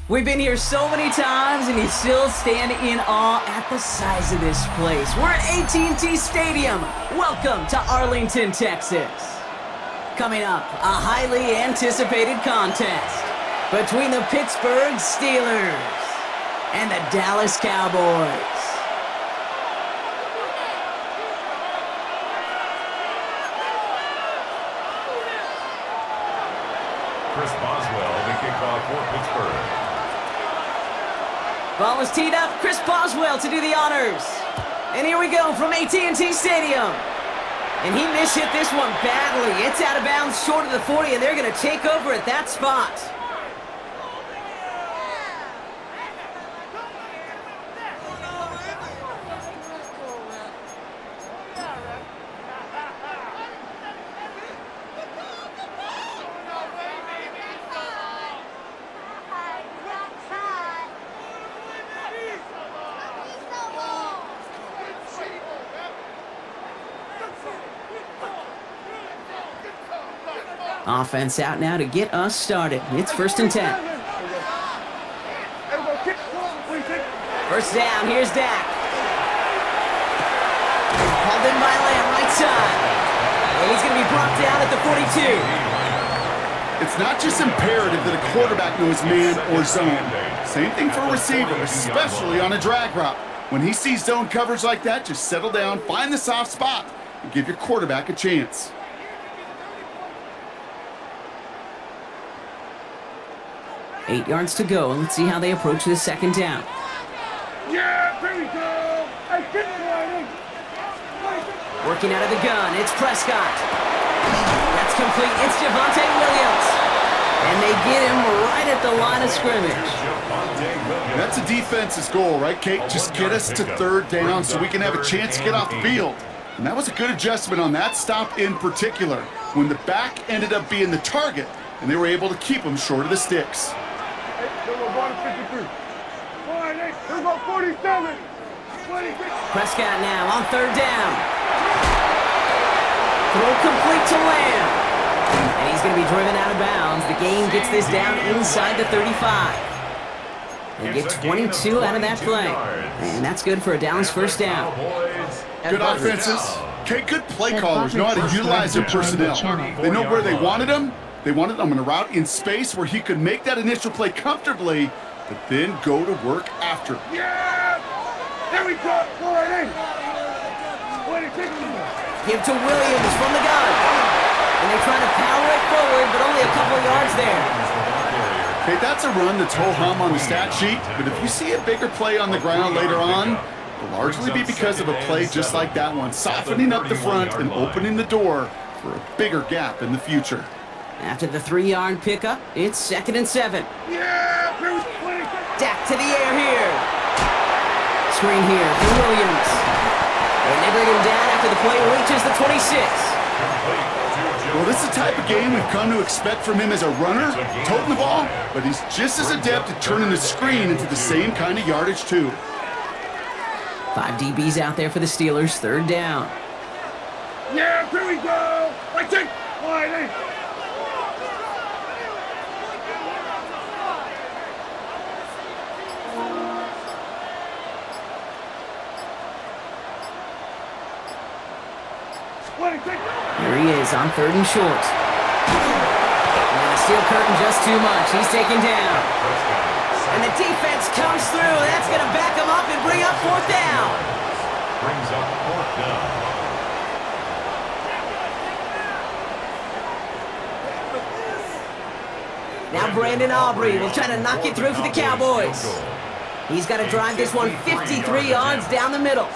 We've been here so many times, and you still stand in awe at the size of this place. We're at AT&T Stadium. Welcome to Arlington, Texas. Coming up, a highly anticipated contest between the Pittsburgh Steelers and the Dallas Cowboys. Chris Boswell, the kickoff for Pittsburgh. Ball was teed up. Chris Boswell to do the honors. And here we go from AT&T Stadium. And he mishit this one badly. It's out of bounds short of the 40, and they're going to take over at that spot. Offense out now to get us started. It's 1st and 10. First down, here's Dak. Hauled in by Lamb, right side. And he's going to be brought down at the 42. It's not just imperative that a quarterback knows man or zone. Same thing for a receiver, especially on a drag route. When he sees zone coverage like that, just settle down, find the soft spot, and give your quarterback a chance. Eight yards to go, and let's see how they approach this second down. Yeah, here we go. Working out of the gun, it's Prescott. That's complete. It's Javonte Williams. And they get him right at the line of scrimmage. That's a defense's goal, right, Kate? Just get us to 3rd down so we can have a chance to get off the field. And that was a good adjustment on that stop in particular, when the back ended up being the target, and they were able to keep him short of the sticks. Prescott now on 3rd down. Throw complete to Lamb. And he's going to be driven out of bounds. The game gets this down inside the 35. They get 22 out of that play. And that's good for a Dallas 1st down. Good offenses. Kate, good play callers know how to utilize their personnel. They know where they wanted him. They wanted him on a route in space where he could make that initial play comfortably, but then go to work after. Yeah! There we go! Give to Williams from the gun. And they try to power it forward, but only a couple of yards there. Okay, that's a run that's ho-hum on the stat sheet, but if you see a bigger play on the ground later on, it'll largely be because of a play just like that one, softening up the front and opening the door for a bigger gap in the future. After the 3-yard pickup, it's 2nd and 7. Yeah! Dak to the air here. Screen here for Williams. And they bring him down after the play reaches the 26. Well, this is the type of game we've come to expect from him as a runner, toting the ball, but he's just as adept at turning the screen into the same kind of yardage, too. 5 DBs out there for the Steelers, 3rd down. Yeah, here we go! Right there! Here he is on 3rd and short. And the steel curtain just too much. He's taken down. And the defense comes through. That's going to back him up and bring up 4th down. Brings up 4th down. Now Brandon Aubrey will try to knock it through for the Cowboys. He's got to drive this one 53 yards down the middle.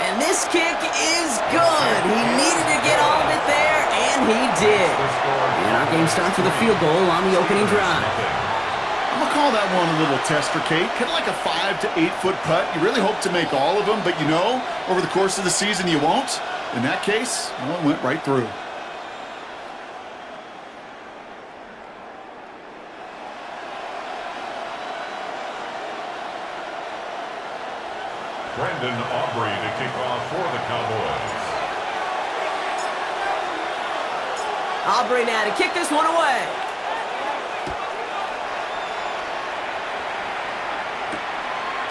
And this kick is good. He needed to get all of it there, and he did. And our game starts with a field goal on the opening drive. I'm going to call that one a little tester, Kate. Kind of like a 5 to 8 foot putt. You really hope to make all of them, but you know, over the course of the season you won't. In that case, well, it went right through. Brandon Aubrey to kick off for the Cowboys. Aubrey now to kick this one away.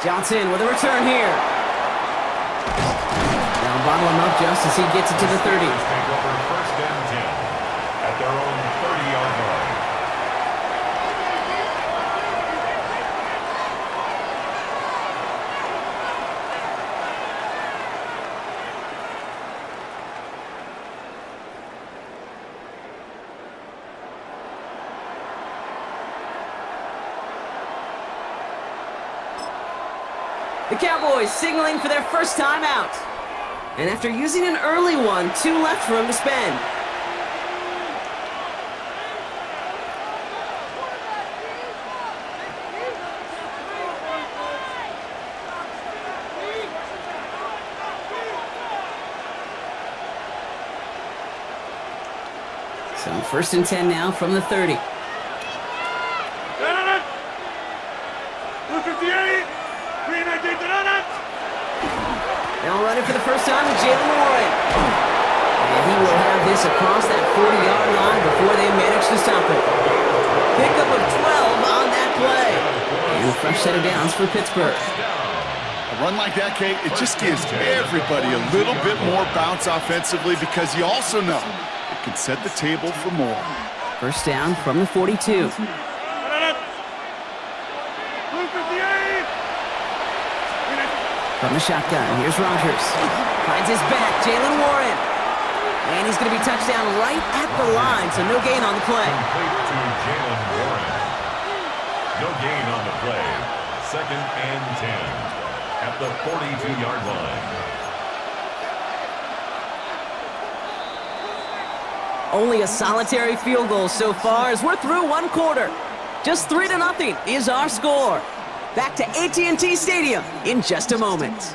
Johnson with a return here. Now bottle him up just as he gets it to the 30. Take over first and 10 at their own 30-yard line. The Cowboys signaling for their first time out. And after using an early one, 2 left for him to spend. So first and 10 now from the 30. 258. Now running for the first time with Jalen Warren. And he will have this across that 40-yard line before they manage to stop it. Pickup of 12 on that play. And a fresh set of downs for Pittsburgh. A run like that, Kate, it just gives everybody a little bit more bounce offensively because you also know it can set the table for more. First down from the 42. From the shotgun, here's Rodgers. Finds his back, Jalen Warren. And he's going to be touched down right at the line, so no gain on the play. Complete to Jalen Warren. No gain on the play. Second and 10 at the 42-yard line. Only a solitary field goal so far as we're through one quarter. Just 3-0 is our score. Back to AT&T Stadium in just a moment.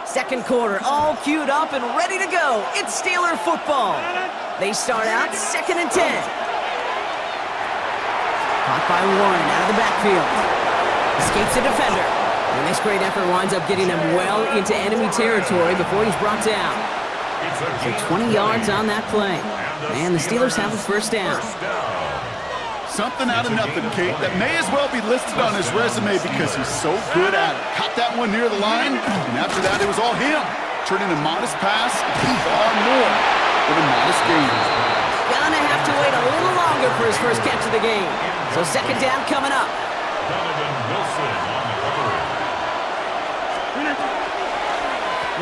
Second quarter, all queued up and ready to go. It's Steeler football. They start out 2nd and 10. Caught by Warren out of the backfield. Escapes the defender. And this great effort winds up getting him well into enemy territory before he's brought down. So 20 yards on that play. And the Steelers have a first down. Something out of nothing, Kate, that may as well be listed on his resume because he's so good at it. Caught that one near the line, and after that, it was all him. Turning a modest pass far more than a modest gain. Gonna have to wait a little longer for his first catch of the game. So second down coming up. Donovan Wilson on the coverage.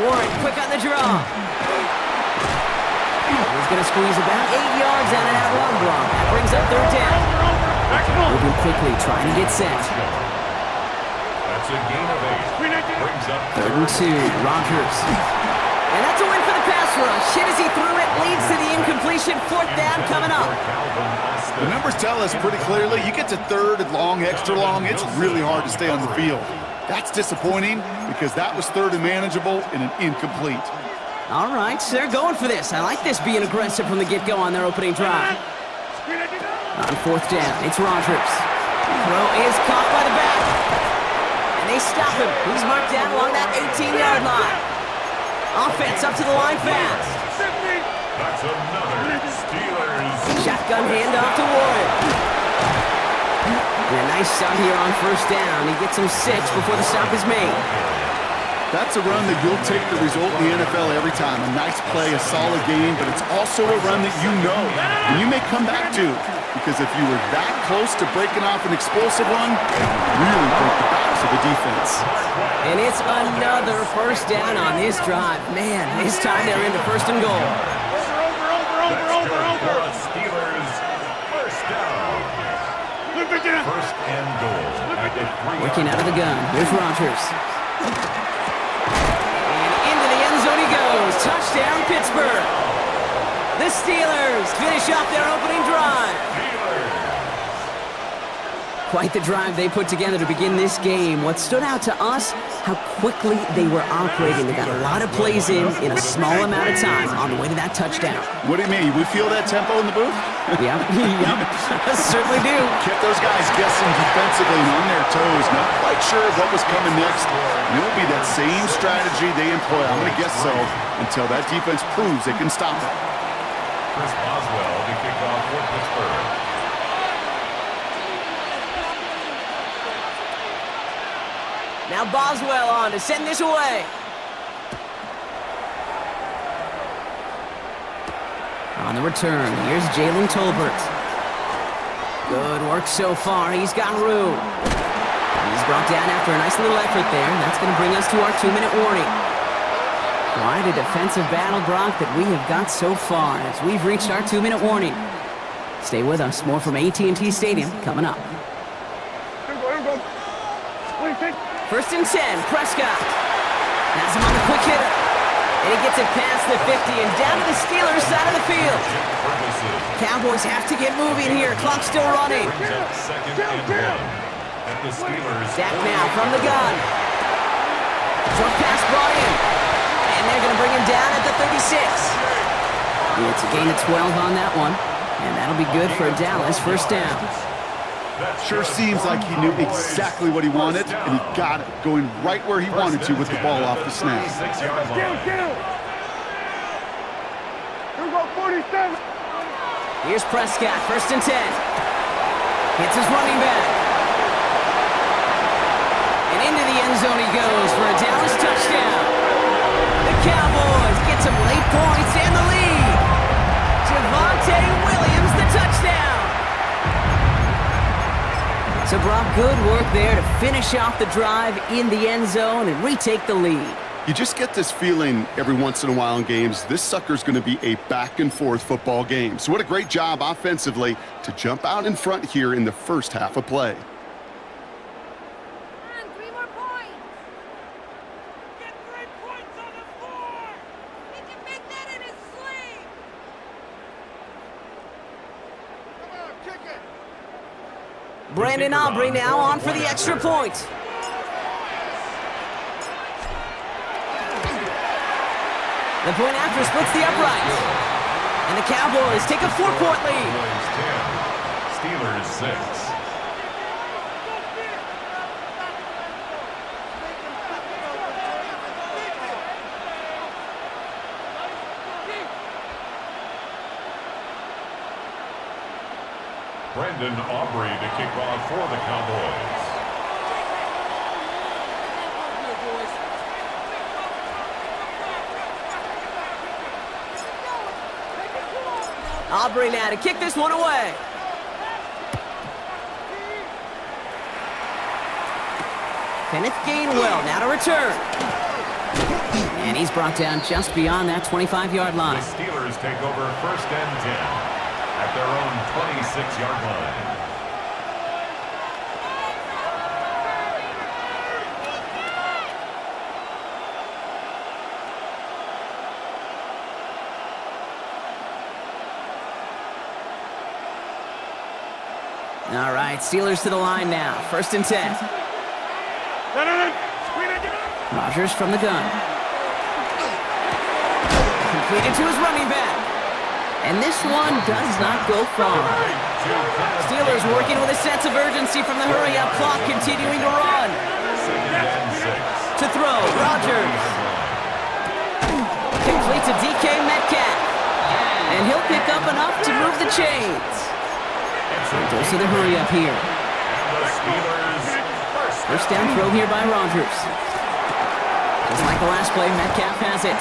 Warren quick on the draw. He's going to squeeze about 8 yards out of that run block. That brings up third down. Moving quickly, trying to get set. That's a gain of 8. Brings up 3rd and 2, Rodgers. And that's a win for the pass rush. Hit as he threw it, leads to the incompletion. 4th down coming up. The numbers tell us pretty clearly, you get to 3rd and long, extra long, it's really hard to stay on the field. That's disappointing because that was 3rd and manageable and an incomplete. All right, so they're going for this. I like this being aggressive from the get-go on their opening drive. On 4th down, it's Rodgers. Throw is caught by the back. And they stop him. He's marked down along that 18-yard line. Offense up to the line fast. That's another Steelers. Shotgun handoff to Warren. And a nice start here on first down. He gets him 6 before the stop is made. That's a run that you'll take the result in the NFL every time. A nice play, a solid game, but it's also a run that you know and you may come back to. Because if you were that close to breaking off an explosive run, it really broke the backs of the defense. And it's another first down on this drive. Man, this time they're into 1st and goal. Steelers first down. 1st and goal at the 3. Working out of the gun. Here's Rodgers. Touchdown, Pittsburgh. The Steelers finish off their opening drive. Quite the drive they put together to begin this game. What stood out to us, how quickly they were operating. They got a lot of plays in a small amount of time on the way to that touchdown. What do you mean? We feel that tempo in the booth? Yep, certainly do. Kept those guys guessing defensively and on their toes, not quite sure what was coming next. And it'll be that same strategy they employ, I'm going to guess so, until that defense proves they can stop it. Chris Boswell to kick off for Pittsburgh. Now Boswell on to send this away. On the return, here's Jalen Tolbert. Good work so far. He's got room. He's brought down after a nice little effort there. That's going to bring us to our 2-minute warning. Quite a defensive battle, Brock, that we have got so far as we've reached our 2-minute warning. Stay with us. More from AT&T Stadium coming up. First and 10, Prescott. Has him on the quick hitter. And he gets it past the 50 and down to the Steelers' side of the field. Cowboys have to get moving here. Clock's still running. Dak now from the gun. Short pass brought in. And they're going to bring him down at the 36. It's a gain of 12 on that one. And that'll be good for Dallas. First down. Sure seems like he knew exactly what he wanted, and he got it, going right where he wanted to with the ball off the snap. Down. Here we go, 47. Here's Prescott, first and 10. Hits his running back. And into the end zone he goes for a Dallas touchdown. The Cowboys get some late points and the lead. Javonte Williams, the touchdown. So, Brock, good work there to finish off the drive in the end zone and retake the lead. You just get this feeling every once in a while in games, this sucker's going to be a back-and-forth football game. So what a great job offensively to jump out in front here in the first half of play. Come on, 3 more points. Get 3 points on the board. He can make that in his sleep. Come on, kick it. Brandon Aubrey now on for the extra point. The point after splits the uprights. And the Cowboys take a 4-point lead. Steelers 6. Brandon Aubrey to kick off for the Cowboys. Aubrey now to kick this one away. Kenneth Gainwell now to return. And he's brought down just beyond that 25-yard line. The Steelers take over first and 10 at their own 26-yard line. All right, Steelers to the line now. First and 10. Rodgers from the gun. Completed to his running back. And this one does not go far. Steelers working with a sense of urgency from the hurry-up clock, continuing to run. To throw, Rodgers. Complete to DK Metcalf. And he'll pick up enough to move the chains. Goes to the hurry-up here. First down throw here by Rodgers. Just like the last play, Metcalf has it.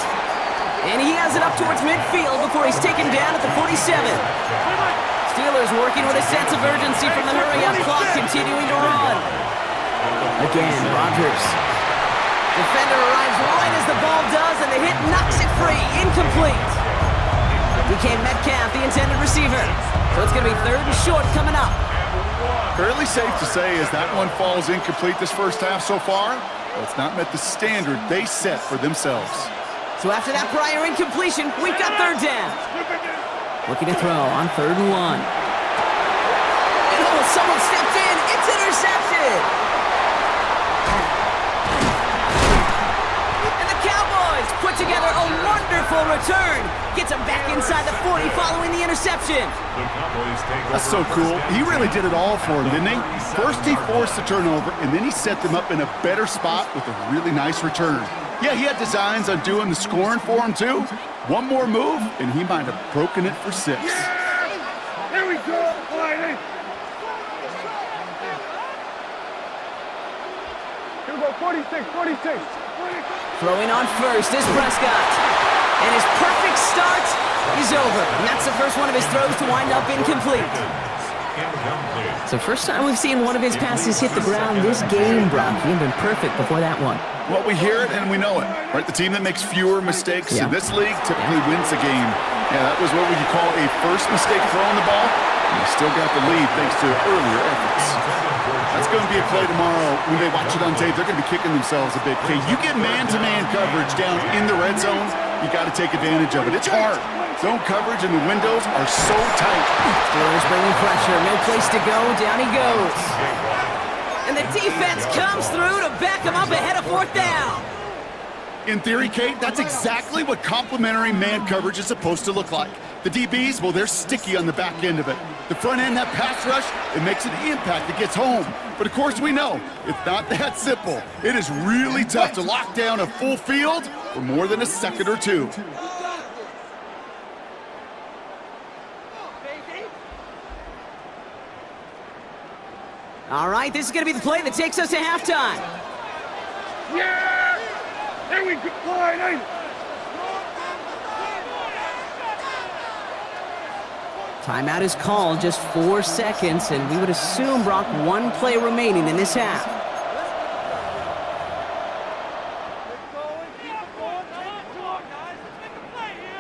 And he has it up towards midfield before he's taken down at the 47. Steelers working with a sense of urgency from the hurry-up clock, continuing to run. Again, Rodgers. Defender arrives right as the ball does, and the hit knocks it free. Incomplete. DK Metcalf, the intended receiver. So it's going to be third and short coming up. Fairly safe to say as that one falls incomplete this first half so far, well, it's not met the standard they set for themselves. So after that prior incompletion, we've got third down. Looking to throw on 3rd and 1. And someone stepped in. It's him back inside the 40 following the interception. The Cowboys take That's over so cool. first He down. really did it all for him, didn't he? First he forced the turnover, and then he set them up in a better spot with a really nice return. Yeah, he had designs on doing the scoring for him, too. One more move, and he might have broken it for 6. Here we go, Whitey. Here we go, 46, 46. Throwing on first is Prescott. And his perfect start is over. And that's the first one of his throws to wind up incomplete. Incomplete. So first time we've seen one of his passes hit the ground this game, Brock. He had been perfect before that one. Well, we hear it and we know it, right? The team that makes fewer mistakes in this league typically wins the game. Yeah, that was what would you call a first mistake throwing the ball. And they still got the lead thanks to earlier efforts. That's going to be a play tomorrow. When they watch it on tape, they're going to be kicking themselves a bit. Okay, you get man-to-man coverage down in the red zone, you got to take advantage of it. It's hard. Zone coverage and the windows are so tight. Steelers bringing pressure. No place to go. Down he goes. And the defense comes through to back him up ahead of 4th down. In theory, Kate, that's exactly what complementary man coverage is supposed to look like. The DBs, well, they're sticky on the back end of it. The front end, that pass rush, it makes an impact. It gets home. But of course, we know it's not that simple. It is really tough to lock down a full field for more than a second or two. All right, this is going to be the play that takes us to halftime. Yeah! Here we go, Whitey. Timeout is called, just 4 seconds, and we would assume, Brock, 1 play remaining in this half.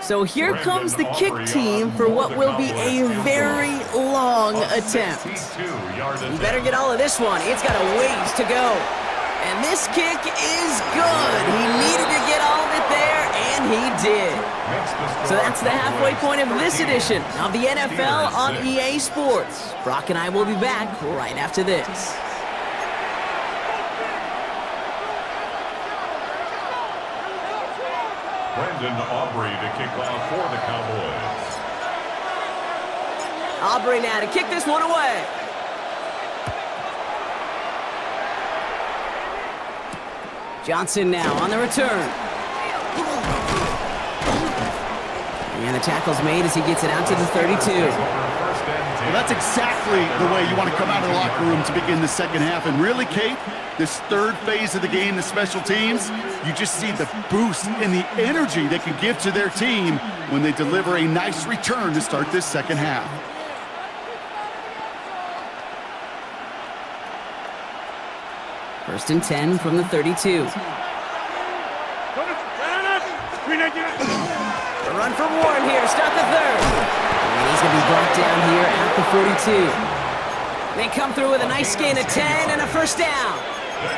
So here comes the kick team for what will be a very long attempt. You better get all of this one. It's got a ways to go. And this kick is good. He needed to get all of it there, and he did. So that's the halfway point of this edition of the NFL on EA Sports. Brock and I will be back right after this. Brandon Aubrey to kick off for the Cowboys. Aubrey now to kick this one away. Johnson now on the return. And the tackle's made as he gets it out to the 32. Well, that's exactly the way you want to come out of the locker room to begin the second half. And really, Kate, this third phase of the game, the special teams, you just see the boost and the energy they can give to their team when they deliver a nice return to start this second half. First and 10 from the 32. A run for Warren here to start the third. And he's going to be brought down here at the 42. They come through with a nice gain of 10 and a first down.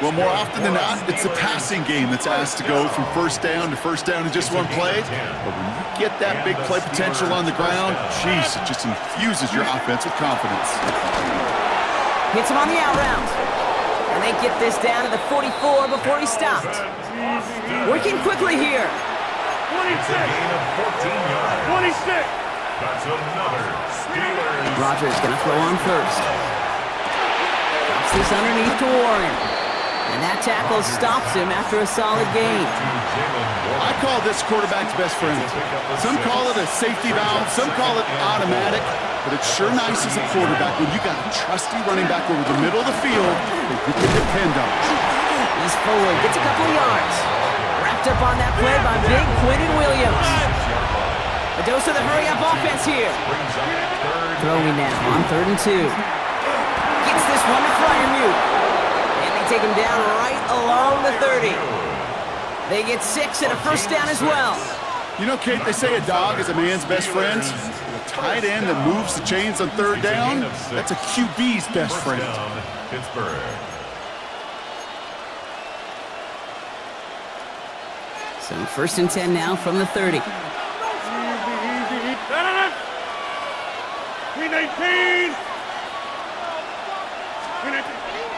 Well, more often than not, it's the passing game that's asked to go from first down in just one play. But when you get that big play potential on the ground, geez, it just infuses your offense with confidence. Hits him on the out route. And they get this down to the 44 before he stopped. Working quickly here. 26. It's a gain of 14 yards. 26. That's another Steelers. Rogers gonna throw on first. Drops this underneath to Warren. And that tackle stops him after a solid gain. I call this quarterback's best friend. Some call it a safety valve, some call it automatic, but it's sure nice as a quarterback when you got a trusty running back over the middle of the field that you can depend on. He's forward, gets a couple of yards. Wrapped up on that play by big Quentin Williams. A dose of the hurry-up offense here. Throwing now on 3rd and 2. Gets this one to Freiermuth. And they take him down right along the 30. They get 6 and a first down as well. You know, Kate, they say a dog is a man's best friend. A tight end that moves the chains on 3rd down, that's a QB's best friend. Pittsburgh. So 1st and 10 now from the 30. 319.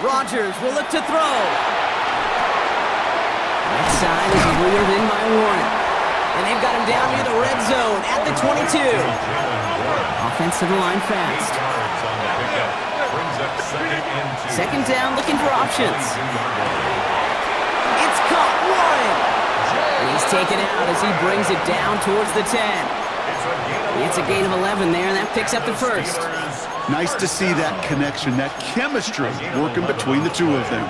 Rogers will look to throw. That side is wheeled in by Warren. And they've got him down near the red zone at the 22. Offense to the line fast. Second down, looking for options. It's caught, Warren. And he's taken out as he brings it down towards the 10. It's a gain of 11 there, and that picks up the first. Nice to see that connection, that chemistry working between the two of them.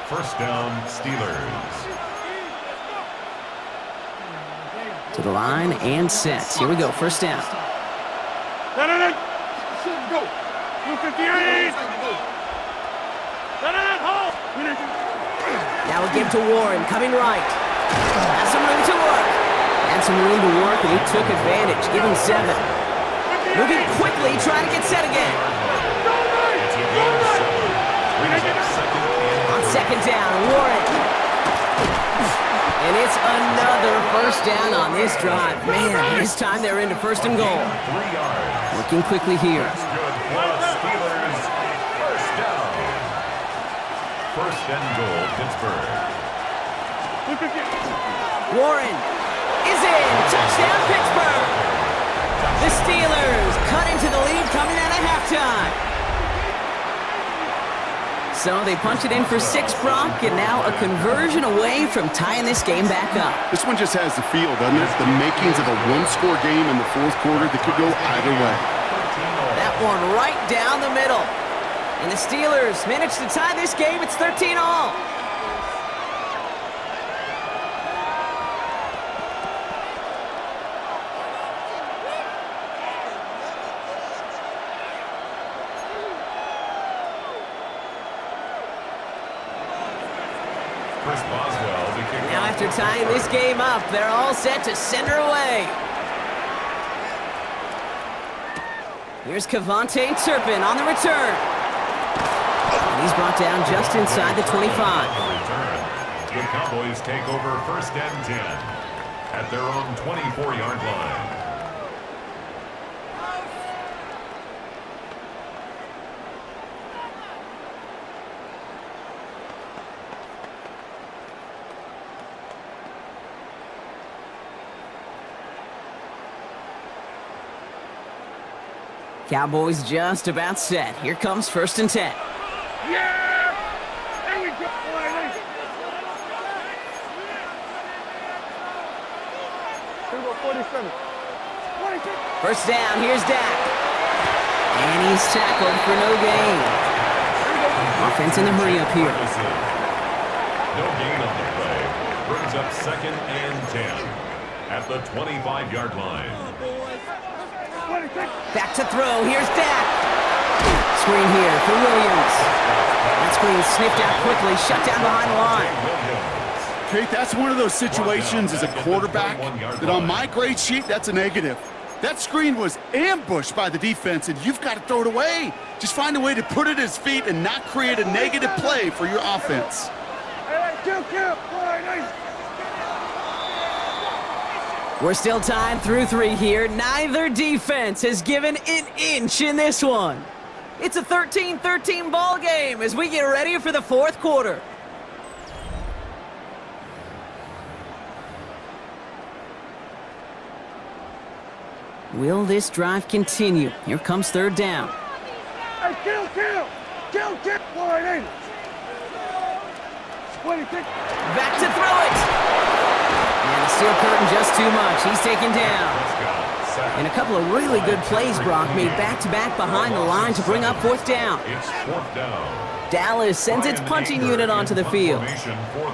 First down, Steelers. To the line and set. Here we go, first down. Go. 258. Now a give to Warren, coming right. Has some room to work. Had some room to work, and he took advantage. Give him 7. Moving quickly, trying to get set again. On second down, Warren. And it's another first down on this drive. Man, this time they're into first and goal. Working quickly here. First and goal, Pittsburgh. Warren is in. Touchdown, Pittsburgh. The Steelers cut into the lead coming out of halftime. So they punch it in for 6, Brock, and now a conversion away from tying this game back up. This one just has the feel, doesn't it? The makings of a one-score game in the fourth quarter that could go either way. That one right down the middle. And the Steelers managed to tie this game. It's 13-all. Now after tying this game up, they're all set to send her away. Here's Kevontae Turpin on the return. And he's brought down just inside the 25. The Cowboys take over first and 10 at their own 24-yard line. Cowboys just about set. Here comes first and 10. Yeah! There we go. Here we go, 47. First down, here's Dak. And he's tackled for no gain. Offense in the hurry up here. No gain on the play. Brings up second and 10 at the 25-yard line. Back to throw. Here's Dak. Screen here for Williams. That screen sniffed out quickly, shut down behind the line. Kate, that's one of those situations as a quarterback that on my grade sheet, that's a negative. That screen was ambushed by the defense, and you've got to throw it away. Just find a way to put it at his feet and not create a negative play for your offense. We're still tied through 3 here. Neither defense has given an inch in this one. It's a 13-13 ball game as we get ready for the fourth quarter. Will this drive continue? Here comes third down. Hey, kill! Back to throw it. And the steel curtain just too much. He's taken down. And a couple of really good plays, Brock, made back-to-back behind the line to bring up fourth down. It's fourth down. Dallas sends its punting unit onto the field.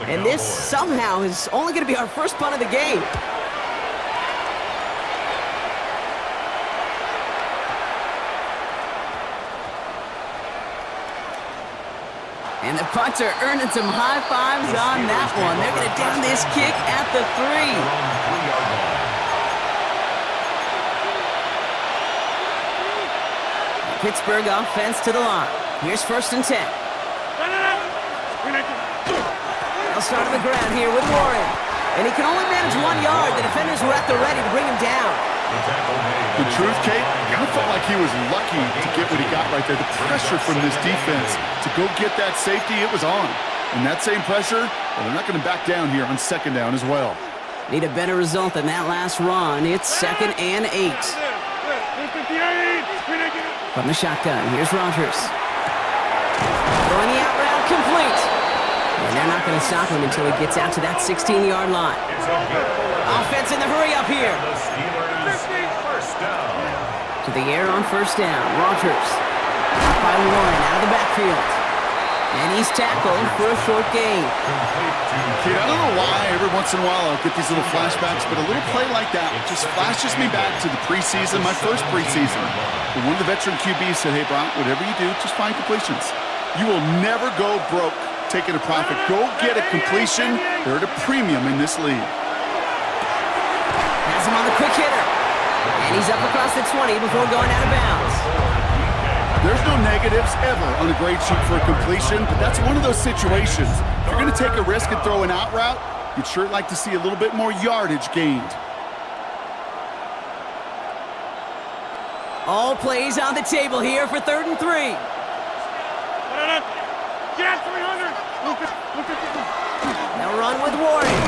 And this somehow is only going to be our first punt of the game. And the punter earning some high fives on that one. They're going to down this kick at the 3. Pittsburgh offense to the line. Here's first and 10. They'll start on the ground here with Warren. And he can only manage 1 yard. The defenders were at the ready to bring him down. The truth, Kate, I felt like he was lucky to get what he got right there. The pressure from this defense to go get that safety, it was on. And that same pressure, well, they're not going to back down here on second down as well. Need a better result than that last run. It's 2nd and 8. From the shotgun, here's Rogers. Throwing the out route complete. And they're not going to stop him until he gets out to that 16-yard line. Offense in the hurry up here. To the air on first down. Rogers. Out by Warren out of the backfield. And he's tackled for a short gain. Kid, I don't know why every once in a while I'll get these little flashbacks, but a little play like that just flashes me back to the preseason, my first preseason. When one of the veteran QBs said, hey, Brown, whatever you do, just find completions. You will never go broke taking a profit. Go get a completion. They're at a premium in this league. Has him on the quick hitter. And he's up across the 20 before going out of bounds. There's no negatives ever on a grade sheet for a completion, but that's one of those situations. If you're going to take a risk and throw an out route, you'd sure like to see a little bit more yardage gained. All plays on the table here for 3rd and 3. They'll run with Warren.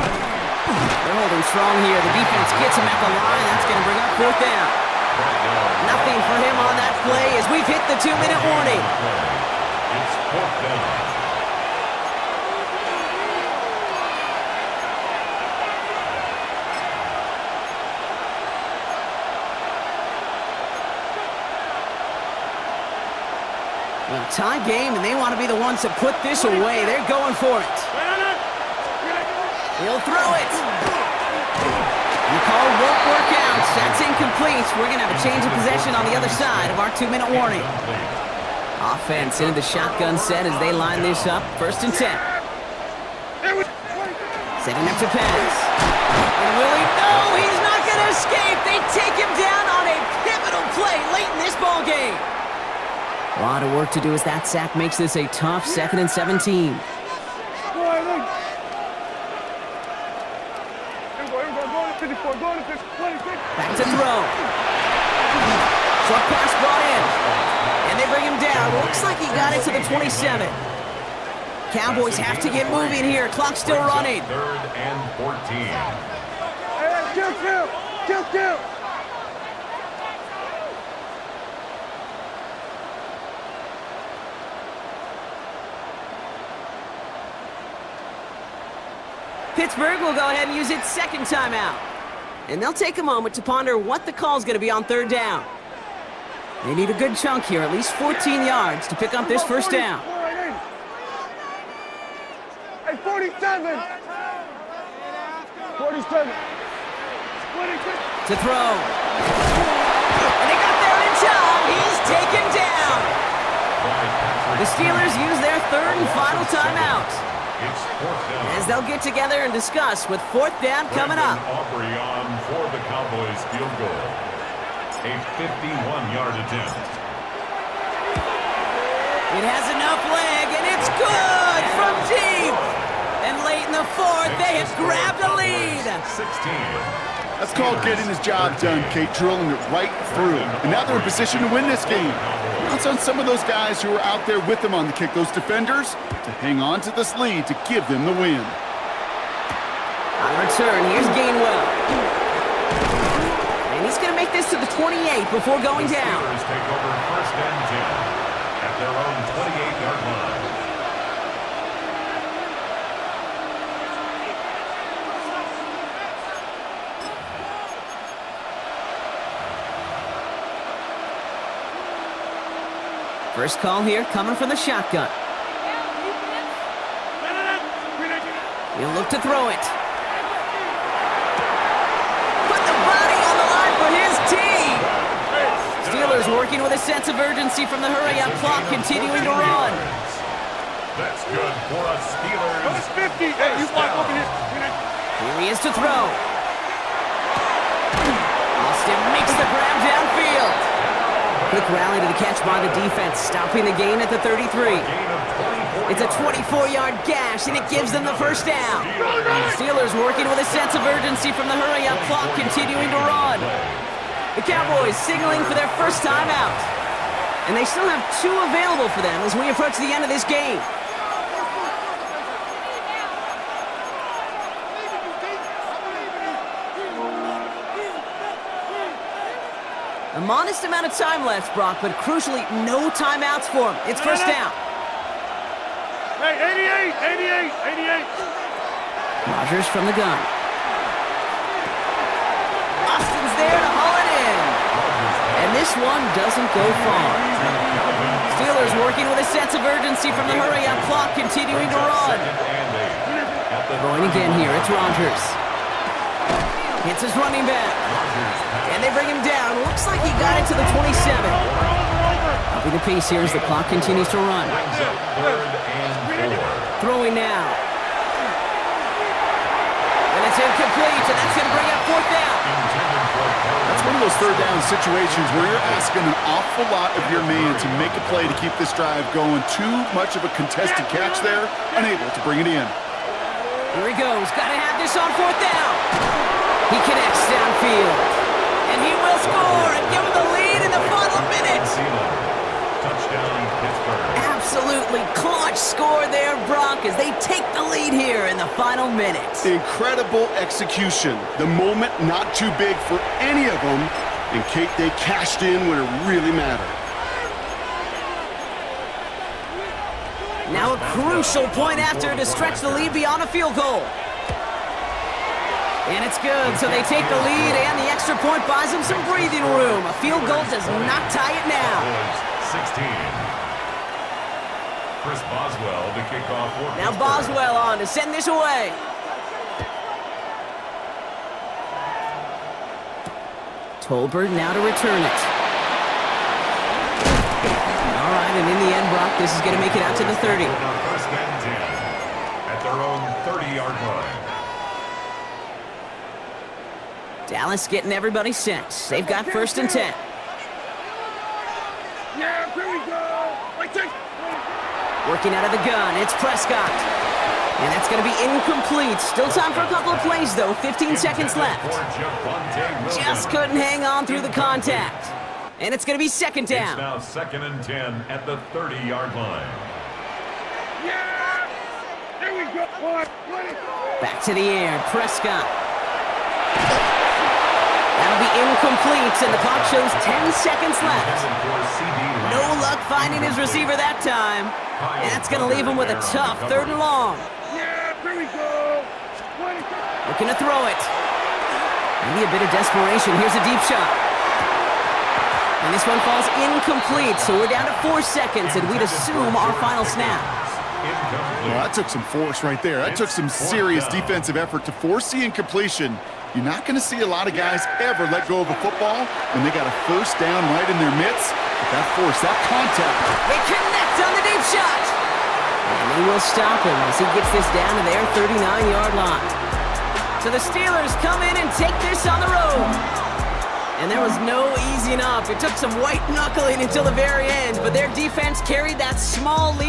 They're holding strong here. The defense gets him at the line. That's going to bring up 4th down. Nothing for him on that play as we've hit the 2-minute warning. It's 4th down. Well, tie game, and they want to be the ones to put this away. They're going for it. He'll throw it. The call won't work out. That's incomplete. We're going to have a change of possession on the other side of our 2-minute warning. Offense into the shotgun set as they line this up. 1st and 10. Setting up to pass. And will he? No, he's not going to escape. They take him down on a pivotal play late in this ball game. A lot of work to do as that sack makes this a tough 2nd and 17. Back to throw. Short pass brought in. And they bring him down. Looks like he got it to the 27. Cowboys have to get moving here. Clock still running. 3rd and 14. Kill. Pittsburgh will go ahead and use its 2nd timeout. And they'll take a moment to ponder what the call is going to be on 3rd down. They need a good chunk here, at least 14 yards to pick up this 1st down. Hey, 47. 47. To throw. And they got there in time. He's taken down. The Steelers use their 3rd and final timeout. It's 4th down. As they'll get together and discuss with 4th down coming up. Aubrey on for the Cowboys field goal. A 51-yard attempt. It has enough leg, and it's good from deep. And late in the 4th, they have grabbed a lead. 16. That's called getting his job done, Kate, drilling it right through. And now they're in position to win this game. Counts on some of those guys who are out there with them on the kick, those defenders, to hang on to this lead to give them the win. On return, here's Gainwell. And he's going to make this to the 28 before going down. Steelers take over 1st and 10 at their own 28-yard line. First call here coming from the shotgun. He'll look to throw it. Put the body on the line for his team. Steelers working with a sense of urgency from the hurry-up clock, continuing to run. That's good for a Steelers. 50. Hey, you block over here. Here he is to throw. Austin makes the grab downfield. Quick rally to the catch by the defense, stopping the gain at the 33. It's a 24-yard gash, and it gives them the 1st down. Steelers working with a sense of urgency from the hurry-up clock, continuing to run. The Cowboys signaling for their 1st timeout. And they still have 2 available for them as we approach the end of this game. modest amount of time left, Brock, but crucially, no timeouts for him. It's first down. Hey, 88, 88, 88. Rodgers from the gun. Austin's there to haul it in. And this one doesn't go far. Steelers working with a sense of urgency from the hurry-up clock, continuing to run. Going again here, it's Rodgers. Hits his running back. And they bring him down. Looks like he got it to the 27. Upping the pace here as the clock continues to run. Throwing now. And it's incomplete, and that's going to bring up fourth down. That's one of those third down situations where you're asking an awful lot of your man to make a play to keep this drive going. Too much of a contested catch there, unable to bring it in. Here he goes. Got to have this on fourth down. He connects downfield. And he will score and give him the lead in the final minutes. Touchdown, Pittsburgh. Absolutely clutch score there, Brock, as they take the lead here in the final minutes. Incredible execution. The moment not too big for any of them. And Kate, they cashed in when it really mattered. Now a crucial point after to stretch the lead beyond a field goal. And it's good, so they take the lead, and the extra point buys them some breathing room. A field goal does not tie it now. 16. Chris Boswell to kick off for Now Pittsburgh. Boswell on to send this away. Tolbert now to return it. All right, and in the end, Brock, this is going to make it out to the 30. First and 10 at their own 30-yard line. Dallas getting everybody set. They've got first and 10. Yeah, here we go. Like this. Working out of the gun, it's Prescott. And that's going to be incomplete. Still time for a couple of plays, though. 15 seconds left. Just couldn't hang on through the contact. And it's going to be second It's down. now second and 10 at the 30-yard line. Yeah. Here we go. 20. Back to the air, Prescott. That'll be incomplete, and the clock shows 10 seconds left. No luck finding his receiver that time. And that's going to leave him with a tough third and long. Yeah, here we go. 20. Looking to throw it. Maybe a bit of desperation. Here's a deep shot. And this one falls incomplete, so we're down to 4 seconds, and we'd assume our final snap. Well, that took some force right there. That took some serious defensive effort to force the incompletion. You're not going to see a lot of guys ever let go of a football when they got a first down right in their midst. But that force, that contact. They connect on the deep shot. And they will stop him as he gets this down to their 39-yard line. So the Steelers come in and take this on the road. And there was no easing up. It took some white knuckling until the very end, but their defense carried that small lead.